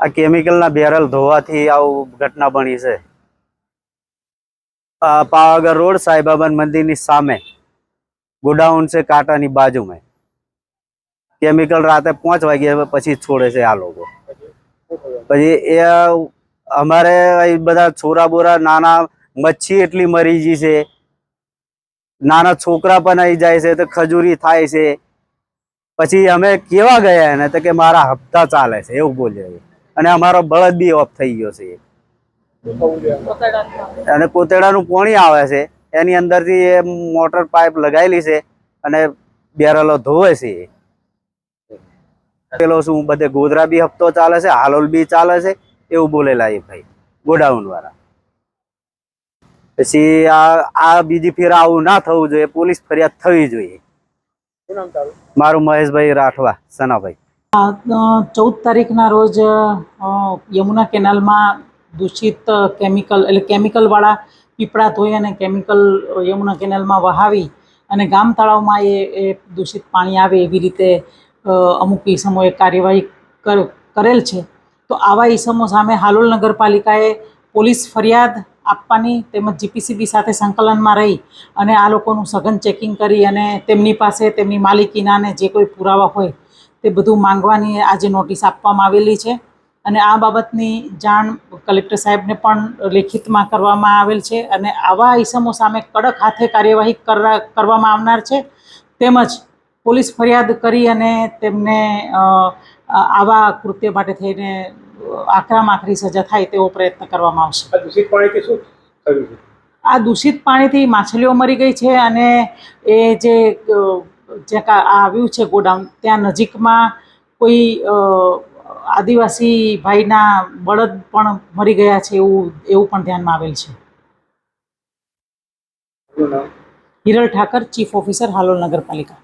આ કેમિકલના બેરલ ધોવાથી આવું ઘટના બની છે। पावागढ़ रोड साई बाबा मंदिर ની સામે गोडाउन से कांटा ની बाजू में केमिकल रात 5 वागे પછી छोड़े છે आ लोग। પછી એ અમારે બધા છોરા બોરા નાના મચ્છી એટલી મરી ગઈ છે, નાના છોકરા પણ આવી જાય છે તો ખજૂરી થાય છે। પછી અમે કેવા ગયા એને તો કે મારા હપ્તા ચાલે છે એવું બોલે અને અમારો બળદ બી ઓફ થઈ ગયો છે અને કોતેડાનું પાણી આવે છે એની અંદરથી એ મોટર પાઇપ લગાવેલી છે અને બેરલો ધોવે છે। પેલો શું બધે ગોધરા બી હપ્તો ચાલે છે, હાલોલ બી ચાલે છે એવું બોલેલા એ ભાઈ ગોડાઉન વાળા। પછી આ બીજી ફેર આવું ના થવું જોઈએ, પોલીસ ફરિયાદ થવી જોઈએ। મારું મહેશભાઈ રાઠવા સનાભાઈ। 14 તારીખના રોજ યમુના કેનાલમાં દૂષિત કેમિકલવાળા પીપળા ધોઈ અને કેમિકલ યમુના કેનાલમાં વહાવી અને ગામ તળાવમાં એ દૂષિત પાણી આવે એવી રીતે અમુક ઈસમોએ કાર્યવાહી કરેલ છે। તો આવા ઈસમો સામે હાલોલ નગરપાલિકાએ પોલીસ ફરિયાદ આપવાની તેમજ જીપીસીબી સાથે સંકલનમાં રહી અને આ લોકોનું સઘન ચેકિંગ કરી અને તેમની પાસે તેમની માલિકીના ને જે કોઈ પુરાવા હોય તે બધું માંગવાની આજે નોટિસ આપવામાં આવેલી છે અને આ બાબતની જાણ કલેક્ટર સાહેબને પણ લેખિતમાં કરવામાં આવેલ છે અને આવા ઈસમો સામે કડક હાથે કાર્યવાહી કરવામાં આવનાર છે। તેમજ પોલીસ ફરિયાદ કરી અને તેમને આવા કૃત્ય માટે થઈને આકરામાં આકરી સજા થાય તેવો પ્રયત્ન કરવામાં આવશે। દૂષિત પાણીથી શું થયું છે? આ દૂષિત પાણીથી માછલીઓ મરી ગઈ છે અને એ જે આવ્યું છે ગોડાઉન ત્યાં નજીકમાં કોઈ આદિવાસી ભાઈના બળદ પણ મરી ગયા છે એવું પણ ધ્યાનમાં આવેલ છે। હિરલ ઠાકર, ચીફ ઓફિસર, હાલોલ નગરપાલિકા।